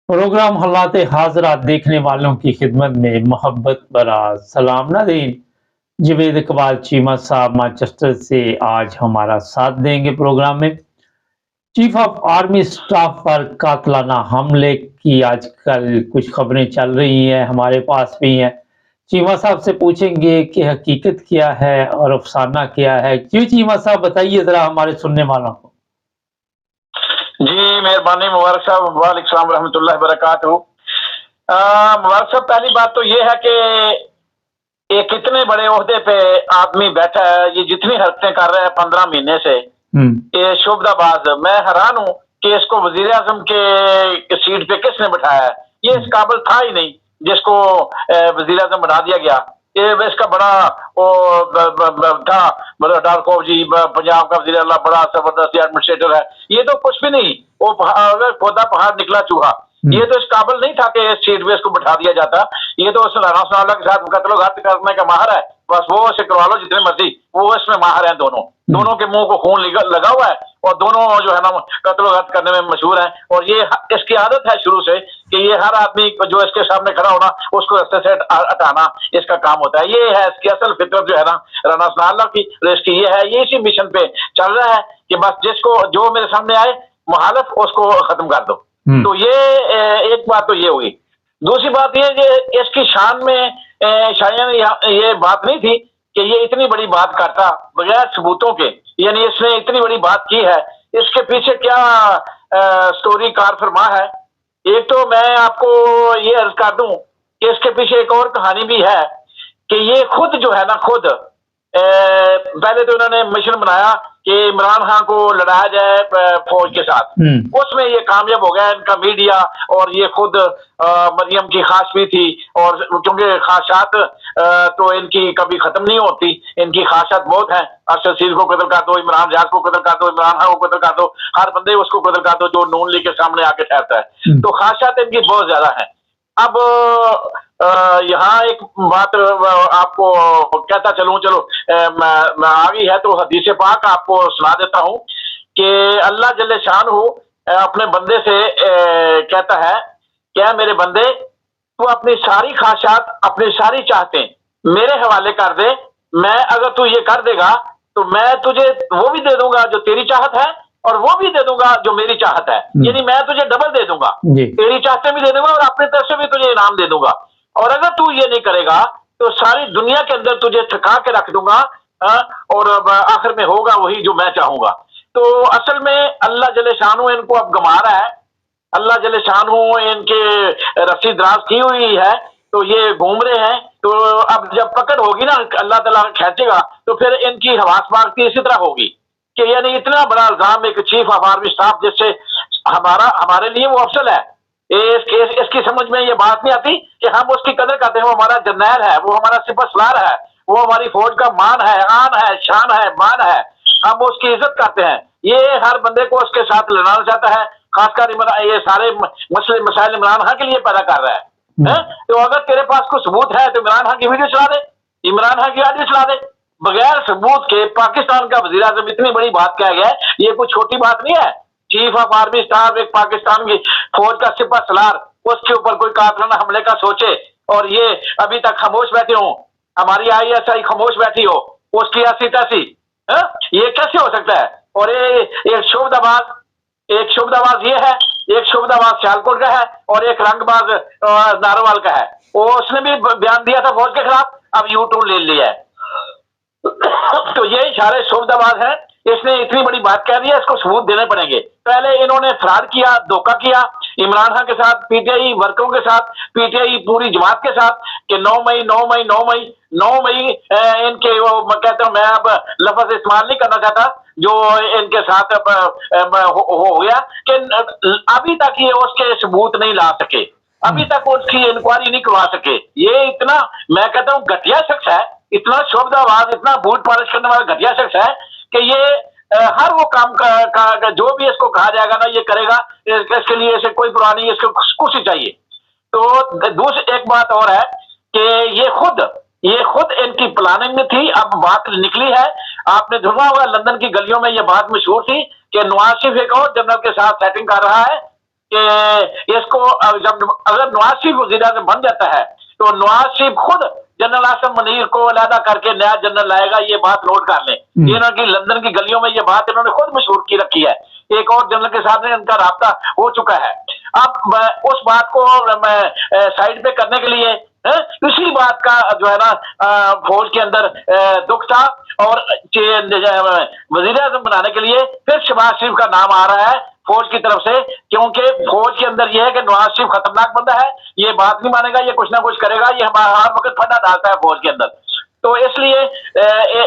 Programme हालात हाज़रा देखने वालों की खिदमत में मोहब्बत भरा सलाम। नाज़रीन, जावेद इकबाल चीमा साहब मैनचेस्टर से आज हमारा साथ देंगे प्रोग्राम में। चीफ ऑफ आर्मी स्टाफ पर कातलाना हमले की आजकल कुछ खबरें चल रही हैं, हमारे पास भी हैं। चीमा साहब से पूछेंगे कि हकीकत क्या है और अफसाना क्या है। क्यों चीमा साहब, बताइए ज़रा हमारे सुनने वालों को। जी, मेहरबानी मुबारक साहब, वालेकुम सलाम रहमतुल्लाहि बरकातहू। मुबारक साहब, पहली बात तो ये है कि एक इतने बड़े ओहदे पे आदमी बैठा है, ये जितनी हरकतें कर रहा है 15 महीने से, ये शुबदाबाज, मैं हैरान हूँ कि इसको वजीर आजम के सीट पे किसने बिठाया है। ये इस काबिल था ही नहीं जिसको वजीर आजम बना दिया गया। ये इसका बड़ा वो था, मतलब डारकोव जी पंजाब का वजीर अल्लाह, बड़ा जबरदस्त एडमिनिस्ट्रेटर है। ये तो कुछ भी नहीं, वो पौधा पहाड़ निकला चूहा। ये तो इस काबिल नहीं था कि इस सीट पे इसको बिठा दिया जाता। ये तो राना सनाउल्लाह के साथ कत्लो-घात करने का माहिर है। बस वो इसे करवा लो जितने मर्जी, वो इसमें माहिर हैं दोनों। दोनों के मुंह को खून लगा हुआ है और दोनों जो है ना कत्लो-घात करने में मशहूर हैं। और ये इसकी आदत है शुरू से कि ये हर आदमी जो इसके सामने खड़ा होना, उसको रास्ते से हटाना इसका काम होता है। ये है इसकी असल फितरत जो है ना राना सनाउल्लाह की, इसकी ये है, ये इसी मिशन पे चल रहा है कि बस जिसको जो मेरे सामने आए मुहालिफ, उसको खत्म कर दो। तो ये एक बात तो ये हुई। दूसरी बात ये कि इसकी शान में शायद ये बात नहीं थी कि ये इतनी बड़ी बात करता बगैर सबूतों के, यानी इसने इतनी बड़ी बात की है। इसके पीछे क्या स्टोरी कार फरमा है। एक तो मैं आपको ये अर्ज कर दूं कि इसके पीछे एक और कहानी भी है कि ये खुद जो है ना खुद पहले तो इन्होंने मिशन बनाया कि इमरान खान को लड़ाया जाए फौज के साथ। उसमें ये कामयाब हो गया इनका मीडिया, और ये खुद मरियम की खास भी थी। और क्योंकि खासात तो इनकी कभी खत्म नहीं होती, इनकी खासात बहुत हैं। अरशद सीर को कत्ल कर दो, इमरान जाज को कत्ल कर दो, इमरान खान को कत्ल कर दो, हर बंदे उसको कत्ल कर दो जो नून लीग के सामने आके ठहरता है। तो खासात इनकी बहुत ज्यादा है। अब यहाँ एक बात आपको कहता चलूं, चलो मैं आ गई है तो हदीस पाक आपको सुना देता हूं कि अल्लाह जल्ले शान हो अपने बंदे से कहता है, क्या मेरे बंदे, तू अपनी सारी ख्वाहिशात, अपनी सारी चाहतें मेरे हवाले कर दे। मैं अगर तू ये कर देगा तो मैं तुझे वो भी दे दूंगा जो तेरी चाहत है, और वो भी दे दूंगा जो मेरी चाहत है। यानी मैं तुझे डबल दे दूंगा, तेरी चाहतें भी दे दूंगा और अपनी तरफ से भी तुझे इनाम दे दूंगा। और अगर तू ये नहीं करेगा तो सारी दुनिया के अंदर तुझे थका के रख दूंगा, और आखिर में होगा वही जो मैं चाहूंगा। तो असल में अल्लाह जल्ले शानू इनको अब गमा रहा है। अल्लाह जल्ले शानू इनके रस्सी दराज की हुई है, तो ये घूम रहे हैं। तो अब जब पकड़ होगी ना, अल्लाह ताला खींचेगा, तो फिर इनकी हवास मांगती इसी तरह होगी कि यानी इतना बड़ा इल्जाम एक चीफ ऑफ आर्मी स्टाफ, जिससे हमारे लिए वो अफसल है। इसकी समझ में ये बात नहीं आती कि हम उसकी कदर करते हैं। वो हमारा जर्नैल है, वो हमारा सिपहसालार है, वो हमारी फौज का मान है, आन है, शान है, मान है। हम उसकी इज्जत करते हैं। ये हर बंदे को उसके साथ लड़ाना चाहता है, खासकर ये सारे मसले मसाइल इमरान खान के लिए पैदा कर रहा है। तो अगर तेरे पास कोई सबूत है तो इमरान खान की वीडियो चला दे, इमरान खान की ऑडियो चला दे। बगैर सबूत के पाकिस्तान का वजीर आजम इतनी बड़ी बात कह गया है, ये कोई छोटी बात नहीं है। चीफ ऑफ आर्मी स्टाफ एक पाकिस्तान की फौज का सिपहसालार, उसके ऊपर कोई कातलाना हमले का सोचे और ये अभी तक खामोश बैठे हो, हमारी ISI खामोश बैठी हो, उसकी ऐसी तैसी, ये कैसे हो सकता है। और एक शुभदाबाज ये है, एक शुभदाबाज सियालकोट का है और एक रंगबाज नारोवाल का है। वो उसने भी बयान दिया था फौज के खिलाफ, अब U-turn ले लिया है। तो ये इशारे शुभदाबाज है। इसने इतनी बड़ी बात कह दी है, इसको सबूत देने पड़ेंगे। पहले इन्होंने फ्रॉड किया, धोखा किया इमरान खान के साथ, PTI वर्करों के साथ, PTI पूरी जमात के साथ कि 9 मई इनके वो कहता हूं, मैं अब लफ्ज इस्तेमाल नहीं करना चाहता जो इनके साथ हो गया कि अभी तक ये उसके सबूत नहीं ला सके, अभी तक उसकी इंक्वायरी नहीं करवा सके। ये इतना, मैं कहता हूं, घटिया शख्स है, इतना शोभदाबाज, इतना बूट पालिश करने वाला घटिया शख्स है कि ये हर वो काम का जो भी इसको कहा जाएगा ना ये करेगा। इसके लिए इसे कोई परवाह नहीं, इसको कुछ ही चाहिए। तो दूसरी एक बात और है कि ये खुद इनकी प्लानिंग में थी। अब बात निकली है, आपने सुना होगा लंदन की गलियों में ये बात मशहूर थी कि नवाज शरीफ एक और जनरल के साथ सेटिंग कर रहा है कि इसको जब अगर नवाज शरीफ वजीर आज़म बन जाता है तो नवाज शरीफ खुद जनरल आसिम मुनीर को अलहदा करके नया जनरल लाएगा। ये बात नोट कर लें। ये ना कि लंदन की गलियों में ये बात इन्होंने खुद मशहूर की रखी है। एक और जनरल के साथ में इनका राब्ता हो चुका है। अब उस बात को साइड पे करने के लिए इसी बात का जो है ना फौज के अंदर दुख था और वजीर आज़म बनाने के लिए फिर शहबाज शरीफ का नाम आ रहा है फौज की तरफ से, क्योंकि फौज के अंदर यह है कि नवाज शरीफ खतरनाक बंदा है, ये बात नहीं मानेगा, ये कुछ ना कुछ करेगा, ये हर वक्त फंडा डालता है फौज के अंदर। तो इसलिए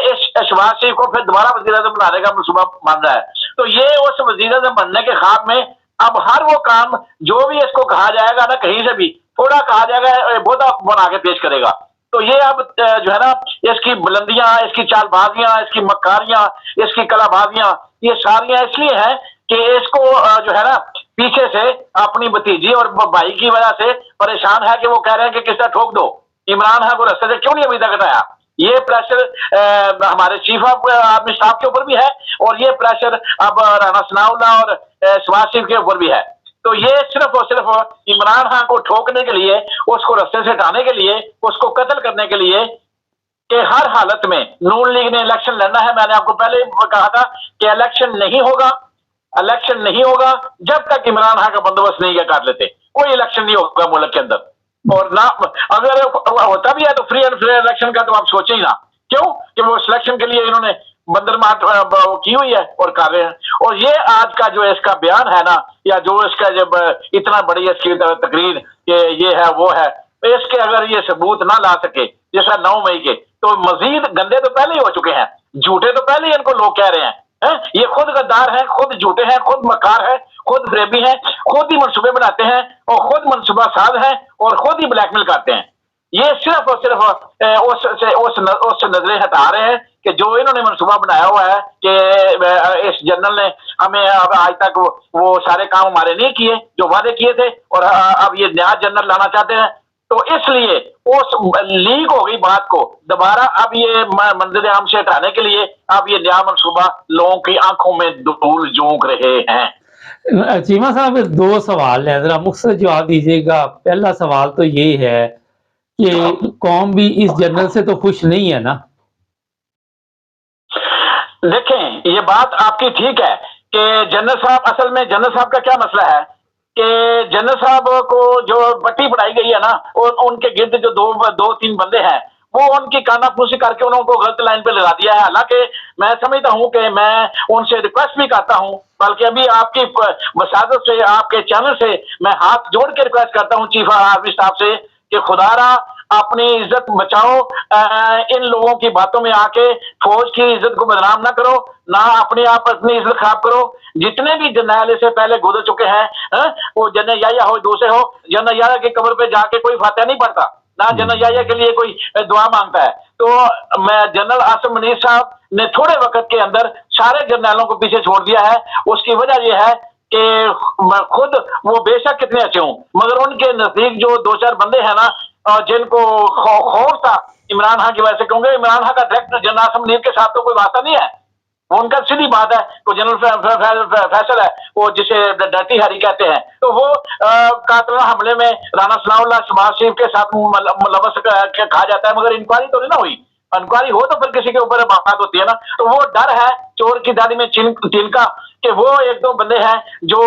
इस शहबाज शरीफ को फिर दोबारा वजीर आज़म बनाने का मनसूबा मान रहा है। तो ये उस वजीर आज़म बनने के ख्वाब में अब हर वो काम जो भी इसको कहा जाएगा ना, कहीं से भी थोड़ा कहा जाएगा बहुता बना के पेश करेगा। तो ये अब जो है ना इसकी बुलंदियां, इसकी चालबाजियां, इसकी मक्कारियां, इसकी कलाबाजियां, ये सारियां इसलिए हैं कि इसको जो है ना पीछे से अपनी भतीजी और भाई की वजह से परेशान है कि वो कह रहे हैं कि किसका ठोक दो, इमरान खान को रास्ते से क्यों नहीं अभी तक हटाया। ये प्रेशर हमारे चीफ ऑफ आर्मी स्टाफ के ऊपर भी है और ये प्रेशर अब राणा सनाउल्लाह और शहबाज शरीफ के ऊपर भी है। तो ये सिर्फ और सिर्फ इमरान खान को ठोकने के लिए, उसको रास्ते से हटाने के लिए, उसको कत्ल करने के लिए कि हर हालत में नून लीग ने इलेक्शन लड़ना है। मैंने आपको पहले कहा था कि इलेक्शन नहीं होगा, इलेक्शन नहीं होगा जब तक इमरान खान का बंदोबस्त नहीं कर लेते, कोई इलेक्शन नहीं होगा मुल्क के अंदर। और ना अगर होता भी है तो फ्री एंड फेयर इलेक्शन का तो आप सोचें ही ना, क्यों कि वो सिलेक्शन के लिए इन्होंने बंदरमात की हुई है और कर रहे हैं। और ये आज का जो इसका बयान है ना, या जो इसका जब इतना बड़ी इसकी तकरीर कि ये है वो है, इसके अगर ये सबूत ना ला सके जैसा 9 मई के, तो मजीद गंदे तो पहले ही हो चुके हैं, झूठे तो पहले ही इनको लोग कह रहे हैं। ये खुद गद्दार हैं, खुद झूठे हैं, खुद मकार हैं, खुद फरेबी हैं, खुद ही मनसूबे बनाते हैं और खुद मनसूबा साज हैं और खुद ही ब्लैकमेल करते हैं। ये सिर्फ और सिर्फ उस नजरें हटा रहे हैं कि जो इन्होंने मनसूबा बनाया हुआ है कि इस जनरल ने हमें अब आज तक वो सारे काम हमारे नहीं किए जो वादे किए थे और अब ये नया जनरल लाना चाहते हैं। तो इसलिए उस लीक हो गई बात को दोबारा अब ये मंजर आम से हटाने के लिए अब ये नया मनसूबा लोगों की आंखों में धूल झोंक रहे हैं। चीमा साहब 2 सवाल हैं, जरा मुख्तसर जवाब दीजिएगा। पहला सवाल तो ये है कि कौम भी इस जनरल से तो खुश नहीं है ना। देखें, ये बात आपकी ठीक है कि जनरल साहब, असल में जनरल साहब का क्या मसला है कि जनरल साहब को जो पट्टी पढ़ाई गई है ना, और उनके गिर्द जो दो तीन बंदे हैं वो उनकी कानाफूसी करके उनको गलत लाइन पे लगा दिया है। हालांकि मैं समझता हूं कि मैं उनसे रिक्वेस्ट भी करता हूं, बल्कि अभी आपकी वसादत से, आपके चैनल से मैं हाथ जोड़ के रिक्वेस्ट करता हूं चीफ आर्मी स्टाफ से कि खुदारा अपनी इज्जत बचाओ, इन लोगों की बातों में आके फौज की इज्जत को बदनाम ना करो, ना अपने आप अपनी इज्जत खराब करो। जितने भी जर्नैल से पहले गुजर चुके हैं वो जनरल याया हो, दूसरे हो, जनरल याया की कब्र पे जाके कोई फातिहा नहीं पढ़ता, ना जनरल याया के लिए कोई दुआ मांगता है। तो मैं जनरल आसिम मुनीर साहब ने थोड़े वक्त के अंदर सारे जर्नैलों को पीछे छोड़ दिया है। उसकी वजह यह है कि खुद वो बेशक कितने अच्छे हों, मगर उनके नजदीक जो 2-4 बंदे हैं ना जिनको खौफ था इमरान खान की वजह से, क्योंकि इमरान खान का डायरेक्ट जनरल आसिम मुनीर के साथ तो कोई वास्ता नहीं है, वो उनका सीधी बात है, वो जनरल फैसल है, वो जिसे डर्टी हैरी कहते हैं। तो वो कातलाना हमले में राणा सनाउल्लाह शहबाज शरीफ के साथ मुलव्वस कहा जाता है, मगर इंक्वायरी तो नहीं ना हुई। इंक्वायरी हो तो फिर किसी के ऊपर बात होती है ना। तो वो डर है चोर की दाढ़ी में तिनका कि वो 1-2 बंदे हैं जो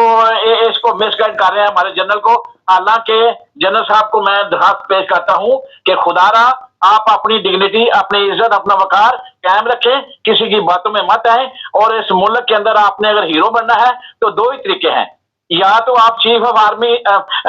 इसको मिसगाइड कर रहे हैं हमारे जनरल को। हालांकि जनरल साहब को मैं दरखास्त पेश करता हूं कि खुदारा आप अपनी डिग्निटी, अपनी इज्जत, अपना वकार कायम रखें, किसी की बातों में मत आए। और इस मुल्क के अंदर आपने अगर हीरो बनना है तो 2 ही तरीके हैं, या तो आप चीफ ऑफ आर्मी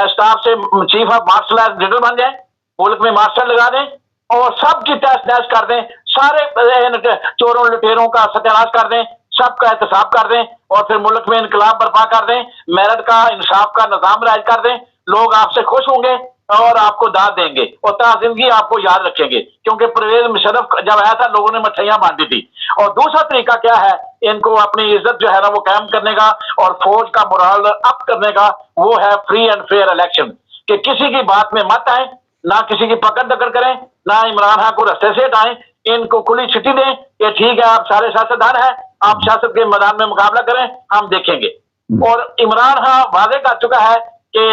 स्टाफ से चीफ ऑफ मार्शल जनरल बन जाए, मुल्क में मार्शल लगा दें और सबकी तहस नहस कर दें, सारे चोरों लुटेरों का सत्यानाश कर दें, सबका एहतसाब कर दें और फिर मुल्क में इनकलाब बर्पा कर दें, मेरिट का, इंसाफ का निजाम राज कर दें। लोग आपसे खुश होंगे और आपको दाद देंगे और ताज़िंदगी आपको याद रखेंगे, क्योंकि परवेज मुशर्रफ जब आया था लोगों ने मिठाइयां बांटी थी। और दूसरा तरीका क्या है, इनको अपनी इज्जत जो है ना वो कायम करने का और फौज का मोरल अप करने का, वो है फ्री एंड फेयर इलेक्शन, कि किसी की बात में मत आए, ना किसी की पकड़ दकड़ करें, ना इमरान खान को रास्ते से हटाएं, इनको खुली छुट्टी दें कि ठीक है आप सारे सियासतदान हैं, आप सियासत के मैदान में मुकाबला करें, हम देखेंगे। और इमरान खान वादे कर चुका है कि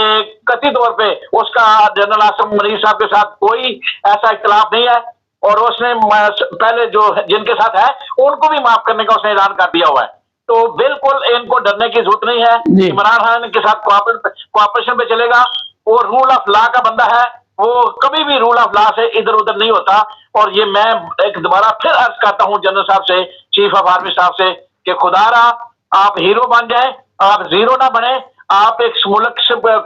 कथित तौर पे उसका जनरल आसिम मुनीर साहब के साथ कोई ऐसा इख्तिलाफ नहीं है, और उसने पहले जो जिनके साथ है उनको भी माफ करने का उसने ऐलान कर दिया हुआ है। तो बिल्कुल इनको डरने की जरूरत नहीं है। इमरान खान के साथ कोऑपरेशन पे चलेगा। वो रूल ऑफ लॉ का बंदा है, वो कभी भी रूल ऑफ लॉ से इधर उधर नहीं होता। और ये मैं एक दोबारा फिर अर्ज करता हूँ जनरल साहब से, चीफ ऑफ आर्मी साहब से, कि खुदारा आप हीरो बन जाए, आप जीरो ना बने। आप एक मुल्क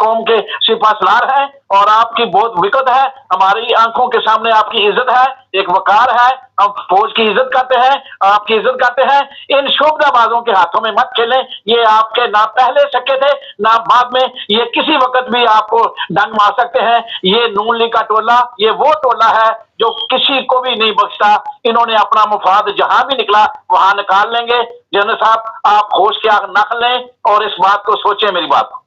कौम के सिपहसालार हैं और आपकी बहुत विकत है, हमारी आंखों के सामने आपकी इज्जत है, एक वकार है। हम फौज की इज्जत करते हैं, आपकी इज्जत करते हैं। इन शुभदाबाजों के हाथों में मत खेलें। ये आपके ना पहले सके थे ना बाद में, ये किसी वक्त भी आपको डंग मार सकते हैं। ये नून लीग का टोला, ये वो टोला है जो किसी को भी नहीं बख्शता। इन्होंने अपना मुफाद जहां भी निकला वहां निकाल लेंगे। जनरल साहब आप होश की आंख नख लें और इस बात को सोचें, मेरी बात को।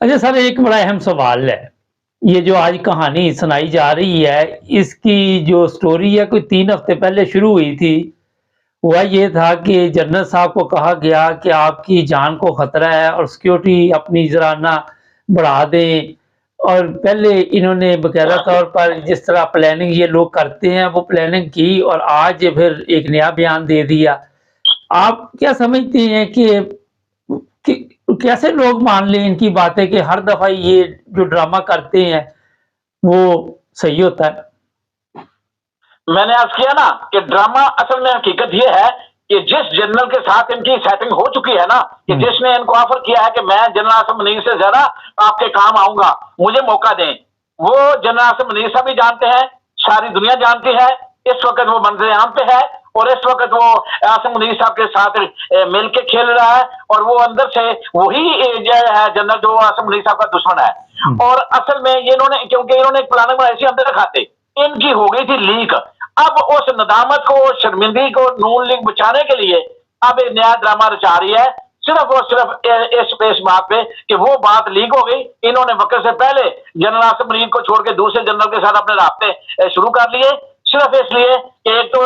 अच्छा सर, एक बड़ा अहम सवाल है, ये जो आज कहानी सुनाई जा रही है, इसकी जो स्टोरी है कोई 3 हफ्ते पहले शुरू हुई थी। हुआ ये था कि जनरल साहब को कहा गया कि आपकी जान को खतरा है और सिक्योरिटी अपनी जरा ना बढ़ा दें, और पहले इन्होंने बकायदा तौर पर जिस तरह प्लानिंग ये लोग करते हैं वो प्लानिंग की, और आज फिर एक नया बयान दे दिया। आप क्या समझते हैं कि कैसे लोग मान लें इनकी बातें कि हर दफा ये जो ड्रामा करते हैं वो सही होता है? मैंने आज किया ना कि ड्रामा असल में हकीकत ये है कि जिस जनरल के साथ इनकी सेटिंग हो चुकी है ना, कि जिसने इनको ऑफर किया है कि मैं जनरल आसिम मुनीर से ज्यादा आपके काम आऊंगा, मुझे मौका दें, वो जनरल आसिम मुनीर साहब भी जानते हैं, सारी दुनिया जानती है। इस वक्त वो मंजर आम पे है और इस वक्त वो आसिम मुनीर साहब के साथ मिल के खेल रहा है, और वो अंदर से वही जो है जनरल जो आसिम मुनीर साहब का दुश्मन है। और असल में ये इन्होंने, क्योंकि इन्होंने एक प्लानिंग बनाई थी अंदर खाते, इनकी हो गई थी लीक। अब उस नदामत को, शर्मिंदगी को नून लीग बचाने के लिए अब एक नया ड्रामा रचा रही है, सिर्फ और सिर्फ इस बात पे कि वो बात लीक हो गई। इन्होंने वक्त से पहले जनरल आसिम मुनीर को छोड़ के दूसरे जनरल के साथ अपने रास्ते शुरू कर लिए, सिर्फ इसलिए कि एक तो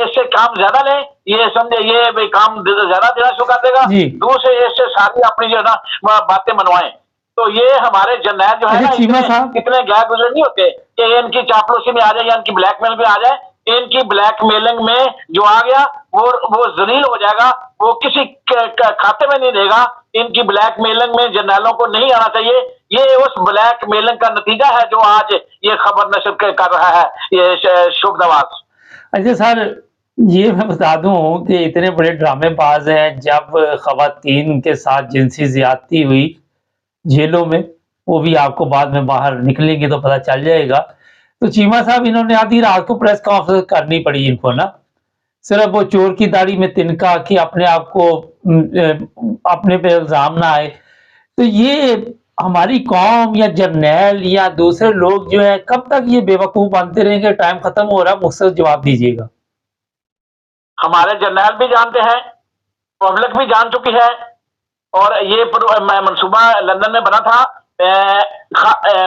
इससे काम ज्यादा लें, ये समझे ये भाई काम ज्यादा देना शुरू कर देगा, दूसरे इससे सारी अपनी जो है ना बातें मनवाएं। तो ये हमारे जर्नैल जो है ना इतने गैर गुजरे नहीं होते कि इनकी चापलूसी में आ जाए या इनकी ब्लैकमेल में आ जाए। इनकी ब्लैकमेलिंग में जो आ गया वो जलील हो जाएगा, वो किसी खाते में नहीं देगा। इनकी ब्लैकमेलिंग में जर्नैलों को नहीं आना चाहिए। ये उस ब्लैकमेलिंग का नतीजा है जो आज ये खबर नशर कर रहा है ये शुभ नवाज। अच्छा सर, ये मैं बता दूं कि इतने बड़े ड्रामेबाज हैं, जब खवातीन के साथ जिनसी ज्यादती हुई जेलों में, वो भी आपको बाद में बाहर निकलेंगे तो पता चल जाएगा। तो चीमा साहब, इन्होंने आधी रात को प्रेस कॉन्फ्रेंस करनी पड़ी इनको ना, सिर्फ वो चोर की दाढ़ी में तिनका कि अपने आप को अपने पे इल्जाम ना आए। तो ये हमारी कौम या जर्नैल या दूसरे लोग जो है कब तक ये बेवकूफ बनते रहेंगे? टाइम खत्म हो रहा है, मुख्तसर जवाब दीजिएगा। हमारे जर्नैल भी जानते हैं, पब्लिक भी जान चुकी है, और ये मंसूबा लंदन में बना था।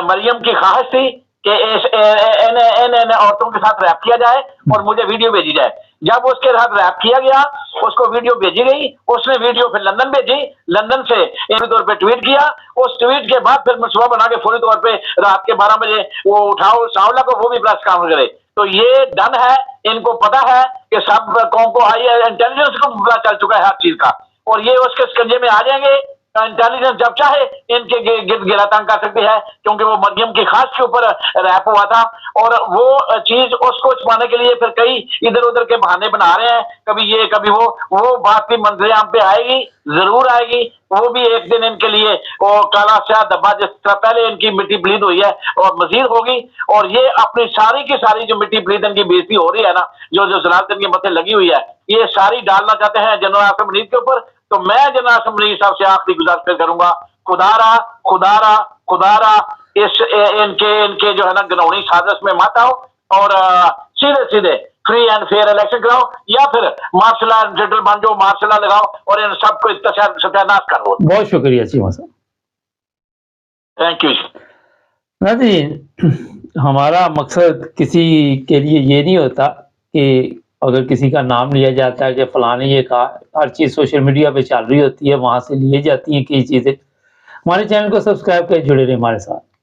मरियम की ख्वाहिश थी कि इन औरतों के साथ रैप किया जाए और मुझे वीडियो भेजी जाए। जब उसके साथ रैप किया गया, उसको वीडियो भेजी गई, उसने वीडियो फिर लंदन भेजी, लंदन से फौरी तौर पे ट्वीट किया। उस ट्वीट के बाद फिर मंसूबा बना के फौरी तौर पे रात के 12 बजे वो उठाओ सावला को, वो भी प्रेस कॉन्फ्रेंस करे। तो ये डन है, इनको पता है कि सब कौम को आई इंटेलिजेंस को पता चल चुका है हर चीज का, और ये उसके स्कंजे में आ जाएंगे। इंटेलिजेंस जब चाहे इनके गिरद गिरा तंग कर सकती है, क्योंकि वो मरियम की खास के ऊपर रैप हुआ था, और वो चीज उसको छुपाने के लिए फिर कई इधर उधर के बहाने बना रहे हैं, कभी ये कभी वो बात भी मंजरेआम पे आएगी, जरूर आएगी। वो भी एक दिन इनके लिए वो काला स्याह धब्बा जिस तरह पहले इनकी मिट्टी प्लीद हुई है और मजीद होगी। और ये अपनी सारी की सारी जो मिट्टी प्लीद इनकी बेइज्जती हो रही है ना, जो जलालत इनके मथे लगी हुई है, ये सारी डालना चाहते हैं जनरल आसिम मुनीर के ऊपर। तो मैं जनरल आसिम मुनीर साहब से आखिरी गुजारिश करूंगा, खुदारा खुदारा खुदारा इनके जो है ना घिनौनी साजिश में मत आओ, और सीधे सीधे फ्री एंड फेयर इलेक्शन कराओ, या फिर मार्शल जनरल बन जाओ, मार्शल लगाओ और इन सबको सत्यानाश करो। बहुत शुक्रिया चीमा साहब, थैंक यू। नाज़रीन, हमारा मकसद किसी के लिए ये नहीं होता कि अगर किसी का नाम लिया जाता है कि फलाने ये कहा, हर चीज़ सोशल मीडिया पे चल रही होती है, वहाँ से लिए जाती हैं कई चीज़ें। हमारे चैनल को सब्सक्राइब करें, जुड़े रहें हमारे साथ।